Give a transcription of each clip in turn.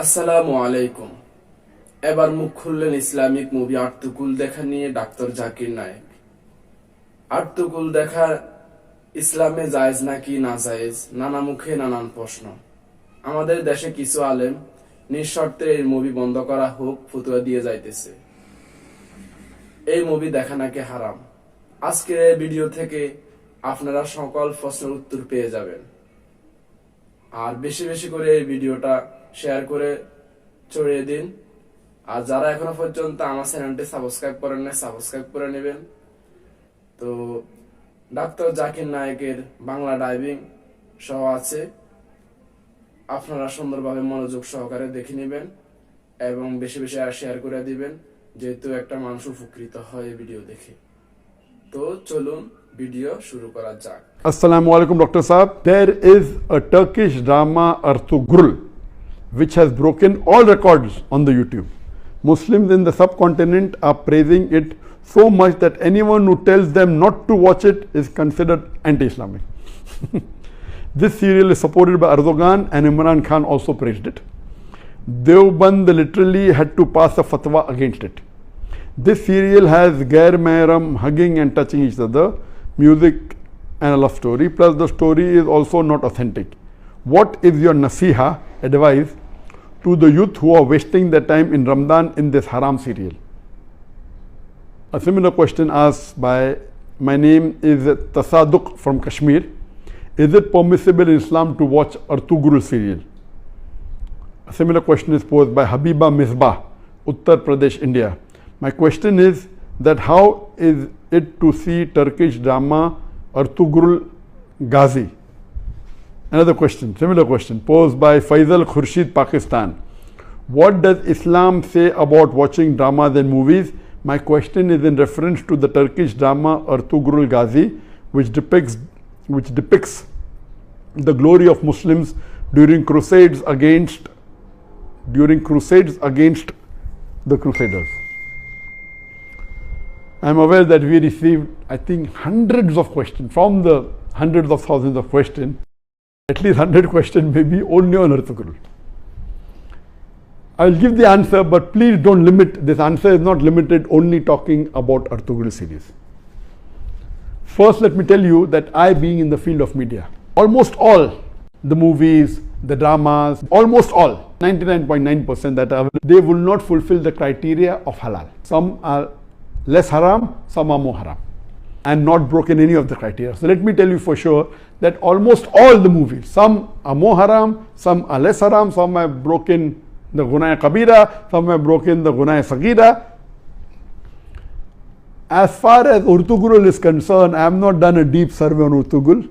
আসসালামু আলাইকুম। এবার মুখ খুললেন ইসলামিক মুভি আর্তুকুল দেখা নিয়ে ডাক্তার জাকির নায়েক। আর্তুকুল দেখা ইসলামে জায়েজ নাকি না জায়েজ, নানা মুখে নানান প্রশ্ন। আমাদের দেশে কিছু আলেম নিঃশর্তে এই মুভি বন্ধ করা হোক ফতোয়া দিয়ে যাইতেছে। এই মুভি দেখা নাকি হারাম। আজকের এই ভিডিও থেকে আপনারা সকল প্রশ্নের উত্তর পেয়ে যাবেন। আর বেশি বেশি করে এই ভিডিওটা শেয়ার করে ছড়িয়ে দিন। আর যারা এখনো পর্যন্ত আমার চ্যানেলটি সাবস্ক্রাইব করেন না, সাবস্ক্রাইব করে নেবেন। তো ডাক্তার জাকির নায়েকের বাংলা ডাইভিং সহ আছে, আপনারা সুন্দরভাবে মনোযোগ সহকারে দেখে নেবেন এবং বেশি বেশি শেয়ার করে দিবেন, যেহেতু একটা মানুষ উপকৃত হয় এই ভিডিও দেখে। তো চলুন ভিডিও শুরু করা যাক। Assalamu alaikum, Dr. Saab. There is a Turkish drama Ertugrul which has broken all records on the YouTube. Muslims in the subcontinent are praising it so much that anyone who tells them not to watch it is considered anti-Islamic. This serial is supported by Erdogan and Imran Khan also praised it. Deoband literally had to pass a fatwa against it. This serial has Gair Mehram hugging and touching each other, music and a love story, plus the story is also not authentic. What is your nasiha advice to the youth who are wasting their time in Ramadan in this haram serial? A similar question asked by, my name is Tasadduq from Kashmir. Is it permissible in Islam to watch Ertugrul serial? A similar question is posed by Habiba Misbah, Uttar Pradesh, India. My question is that how is it to see Turkish drama Ertugrul Ghazi? Another question, similar question, posed by Faisal Khurshid, Pakistan. What does Islam say about watching dramas and movies? My question is in reference to the Turkish drama Ertugrul Ghazi, which depicts the glory of Muslims during crusades against the Crusaders. I am aware that we received, I think, hundreds of questions from the hundreds of thousands of questions. At least 100 questions maybe only on Ertugrul. I will give the answer, but please don't limit. This answer is not limited only talking about Ertugrul series. First, let me tell you that I, being in the field of media, almost all the movies, the dramas, almost all, 99.9% that are, they will not fulfill the criteria of halal. Some are less haram, some are more haram, and not broken any of the criteria. So let me tell you for sure that almost all the movies, some are more haram, some are less haram, some have broken the Gunaya Kabira, some have broken the Gunaya Sagira. As far as Ertugrul is concerned, I have not done a deep survey on Ertugrul,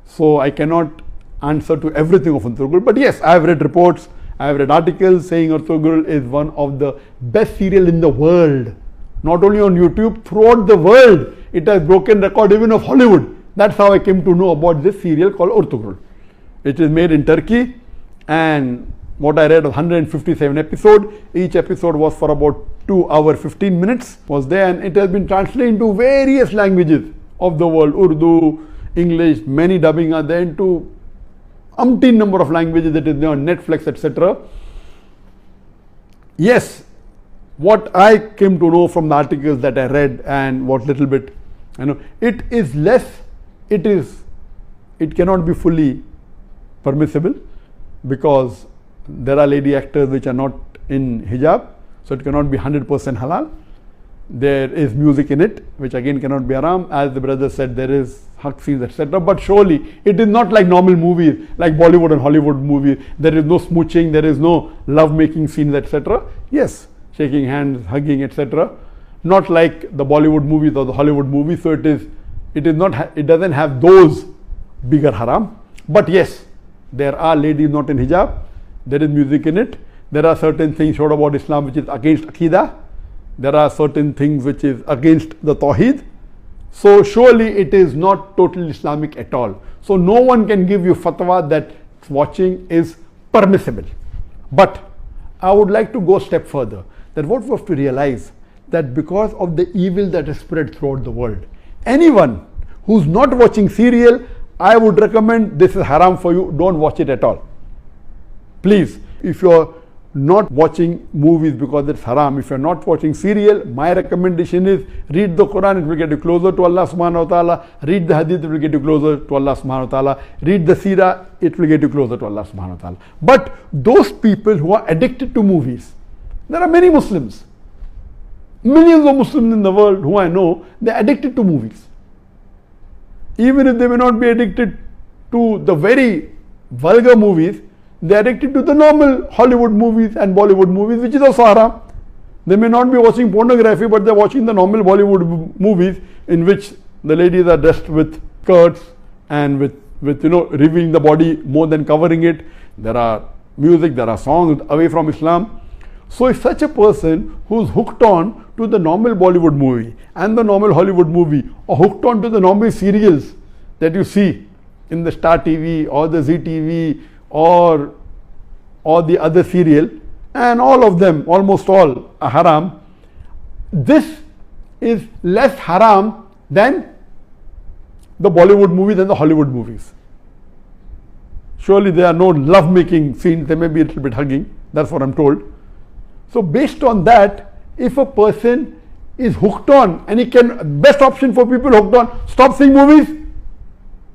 so I cannot answer to everything of Ertugrul. But yes, I have read reports, I have read articles saying Ertugrul is one of the best serial in the world. Not only on YouTube, throughout the world, it has broken record even of Hollywood. That's how I came to know about this serial called Ertugrul. It is made in Turkey, and what I read was 157 episodes. Each episode was for about 2 hours 15 minutes was there, and it has been translated into various languages of the world, Urdu, English, many dubbing are there into umpteen number of languages that is there on Netflix, etc. Yes, what I came to know from the articles that I read and what little bit, it is less, it cannot be fully permissible because there are lady actors which are not in hijab, so it cannot be 100% halal. There is music in it, which again cannot be haram. As the brother said, there is hug scenes, etc. But surely it is not like normal movies, like Bollywood and Hollywood movies. There is no smooching, there is no love making scenes, etc. Yes, shaking hands, hugging, etc. Not like the Bollywood movies or the Hollywood movies. So it doesn't have those bigger haram. But yes, there are ladies not in hijab. There is music in it. There are certain things showed about Islam which is against Aqidah. There are certain things which is against the Tawheed. So surely it is not totally Islamic at all. So no one can give you fatwa that watching is permissible. But I would like to go a step further, that what we have to realize that because of the evil that is spread throughout the world, anyone who's not watching serial, I would recommend this is haram for you, don't watch it at all. Please, if you're not watching movies because it's haram. If you're not watching serial, my recommendation is read the Quran, it will get you closer to Allah subhanahu wa ta'ala. Read the hadith, it will get you closer to Allah subhanahu wa ta'ala. Read the seerah, it will get you closer to Allah subhanahu wa ta'ala. But those people who are addicted to movies, there are many Muslims, millions of Muslims in the world who I know, they're addicted to movies. Even if they may not be addicted to the very vulgar movies, they're addicted to the normal Hollywood movies and Bollywood movies, which is also haram. They may not be watching pornography, but they're watching the normal Bollywood movies in which the ladies are dressed with skirts and with revealing the body more than covering it. There are music, there are songs away from Islam. So if such a person who's hooked on to the normal Bollywood movie and the normal Hollywood movie, or hooked on to the normal serials that you see in the Star TV or the Zee TV or the other serial, and all of them, almost all, are haram, this is less haram than the Bollywood movies and the Hollywood movies. Surely there are no love-making scenes, there may be a little bit hugging, that's what I'm told. So based on that, if a person is hooked on, and he can, best option for people hooked on, stop seeing movies,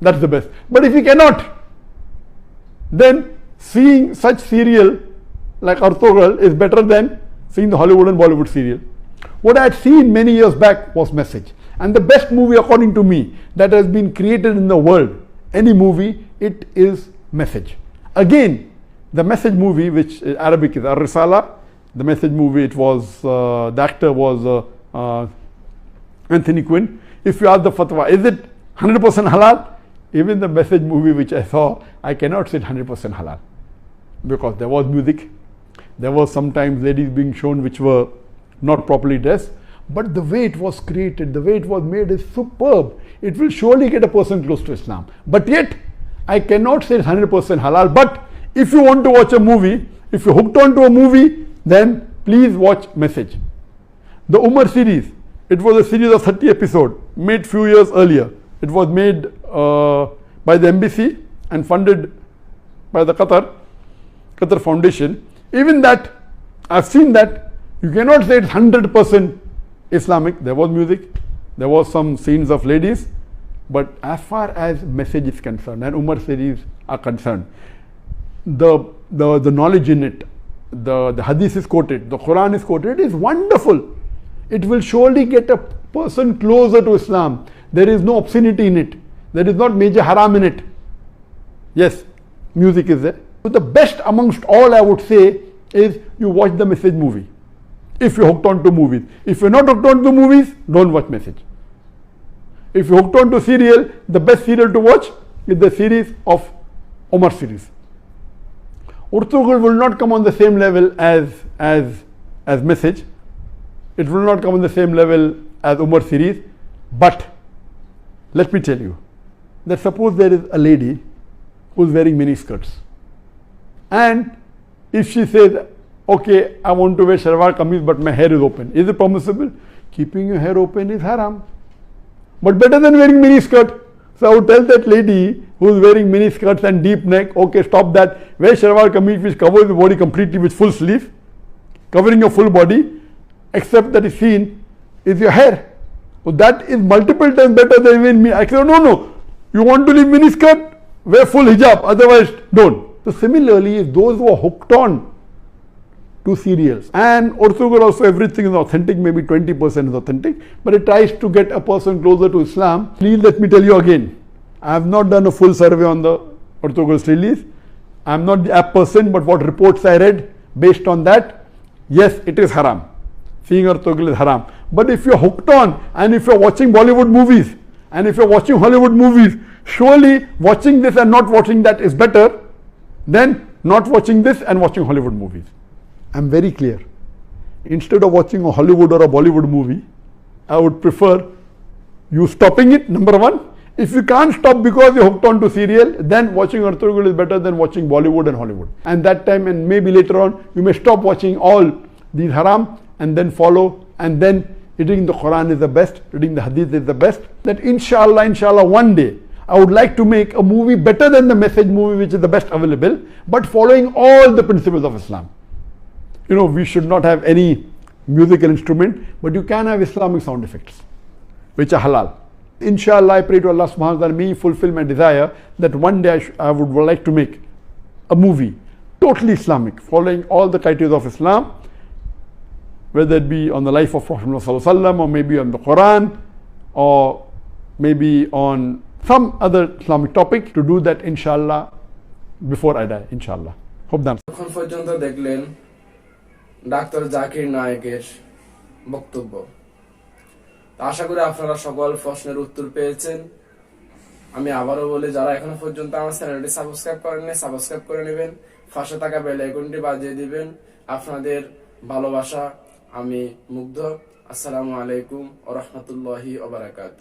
that's the best. But if he cannot, then seeing such serial like Artogral is better than seeing the Hollywood and Bollywood serial. What I had seen many years back was Message. And the best movie according to me that has been created in the world, any movie, it is Message. Again, the Message movie, which in Arabic is Ar-Risala, the Message movie, it was, the actor was Anthony Quinn. If you ask the fatwa, is it 100% halal? Even the Message movie which I saw, I cannot say 100% halal. Because there was music, there was sometimes ladies being shown which were not properly dressed. But the way it was created, the way it was made is superb. It will surely get a person close to Islam. But yet, I cannot say it's 100% halal. But if you want to watch a movie, if you're hooked on to a movie, then please watch Message. The Umar series, it was a series of 30 episodes, made few years earlier. It was made by the embassy and funded by the Qatar Foundation. Even that, I've seen that, you cannot say it's 100% Islamic. There was music, there was some scenes of ladies, but as far as Message is concerned and Umar series are concerned, the knowledge in it, the hadith is quoted, the Quran is quoted, is wonderful. It will surely get a person closer to Islam. There is no obscenity in it. There is not major haram in it. Yes, music is there. But the best amongst all, I would say, is you watch the Message movie. If you're hooked on to movies. If you're not hooked on to movies, don't watch Message. If you're hooked on to serial, the best serial to watch is the series of Umar series. Urtugul will not come on the same level as Message. It will not come on the same level as Umar series. But let me tell you that suppose there is a lady who's wearing mini skirts, and if she says, okay, I want to wear shalwar kameez but my hair is open, is it permissible? Keeping your hair open is haram, but better than wearing mini skirt. So I would tell that lady who's wearing mini skirts and deep neck, okay, stop that, wear shalwar kameez which covers the body completely with full sleeve, covering your full body, except that is seen is your hair. So that is multiple times better than wearing mini. I said, no, you want to leave mini skirt, wear full hijab, otherwise don't. So similarly, those who are hooked on to serials, and Urtugul also everything is authentic, maybe 20% is authentic, but it tries to get a person closer to Islam. Please let me tell you again, I have not done a full survey on the Urtugul's release. I am not the app person, but what reports I read, based on that, yes, it is haram. Seeing Urtugul is haram. But if you're hooked on, and if you're watching Bollywood movies, and if you're watching Hollywood movies, surely watching this and not watching that is better than not watching this and watching Hollywood movies. I'm very clear. Instead of watching a Hollywood or a Bollywood movie, I would prefer you stopping it, number one. If you can't stop because you're hooked on to serial, then watching Urtugul is better than watching Bollywood and Hollywood. And that time, and maybe later on, you may stop watching all these haram and then follow, and then reading the Quran is the best, reading the Hadith is the best. That inshallah, one day, I would like to make a movie better than the Message movie, which is the best available, but following all the principles of Islam. we should not have any musical instrument, but you can have Islamic sound effects, which are halal. Inshallah, I pray to Allah subhanahu wa ta'ala, may He fulfill my desire that one day I would like to make a movie, totally Islamic, following all the criteria of Islam, whether it be on the life of Prophet Muhammad sallallahu alaihi wasallam, or maybe on the Quran, or maybe on some other Islamic topic, to do that inshallah before I die, inshallah. Hope that. এখন পর্যন্ত দেখলেন doctor Zakir নায়েকের বক্তব্য। আশা করি আপনারা সকল প্রশ্নের উত্তর পেয়েছেন। আমি আবারও বলি, যারা এখনো পর্যন্ত আমার চ্যানেলটি সাবস্ক্রাইব করেননি, সাবস্ক্রাইব করে নেবেন, পাশে থাকা বেল আইকনটি বাজিয়ে দিবেন। আপনাদের ভালোবাসা আমি মুগ্ধ। আসসালামু আলাইকুম ওয়া রাহমাতুল্লাহি ওয়া বারাকাতুহু।